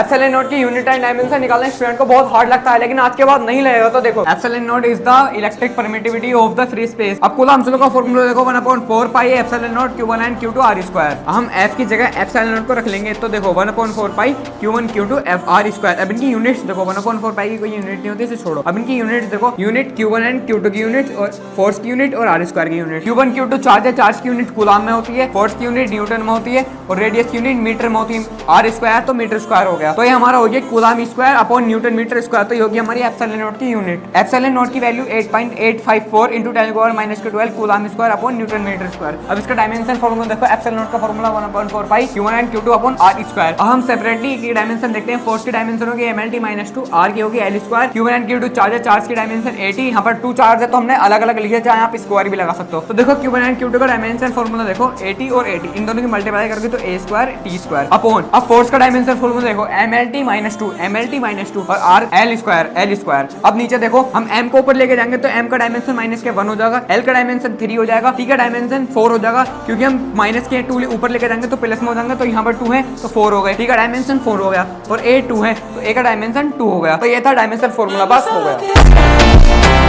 Epsilon naught की unit and dimension निकालना student को बहुत हार्ड लगता है, लेकिन आज के बाद नहीं लगेगा। तो देखो epsilon not is the electric permittivity of the free space. अब कूलम्ब लॉ का फार्मूला देखो 1/4 pi epsilon not Q1 and Q2 R square. हम F की जगह एप्सिलॉन नॉट को रख लेंगे, तो देखो 1/4 pi Q1 Q2 F R square. अब इनकी यूनिट्स देखो 1/4 पाई की कोई यूनिट नहीं होती, इसे छोड़ो। अब इनकी यूनिट्स देखो, यूनिट Q1 एंड Q2 की यूनिट और फोर्स की यूनिट और R स्क्वायर की यूनिट। Q1 Q2 चार्ज है, चार्ज की यूनिट कूलम्ब में होती है, फोर्स की यूनिट न्यूटन में होती है और रेडियस की यूनिट मीटर में होती है। R स्क्वायर तो मीटर स्क्वायर हो गया, तो ये हमारा हो गया coulomb square upon newton metre square. तो ये होगी हमारी एप्सिलॉन नॉट की यूनिट। एप्सिलॉन नॉट की value 8.854 × 10⁻⁻12 coulomb square upon newton metre square. अब इसका डायमेंशन फार्मूला देखो, एप्सिलॉन नॉट का formula 1/4 pi Q1 and Q2 upon R square. अब हम सेपरेटली की डायमेंशन देखते हैं। फोर्स की डायमेंशन होगी mLT-2, R की होगी L square. Q1 and Q2 charge है, चार्ज की डायमेंशन 80। यहाँ पर 2 चार्ज है तो हमने अलग अलग लिखे, चाहे आप स्क्वायर भी लगा सकते हो। तो देखो Q1 एंड Q2 का डायमेंशन फार्मूला देखो 80 और 80, इन दोनों की मल्टीप्लाई करके तो A square T square upon. अब फोर्स का डायमेंशन फार्मूला देखो mLT-2 और R L स्क्वायर। अब नीचे देखो हम M को ऊपर लेके जाएंगे तो M का डायमेंशन माइनस के 1 हो जाएगा, L का डायमेंशन 3 हो जाएगा, T का डायमेंशन 4 हो जाएगा, क्योंकि हम माइनस के 2 ऊपर लेके जाएंगे तो प्लस में हो जाएंगे, तो यहाँ पर 2 है तो 4 हो गए। T का डायमेंशन 4 हो गया और A 2 है तो A का डायमेंशन 2 हो गया। तो ये था डायमेंशन फार्मूला, बस हो गया।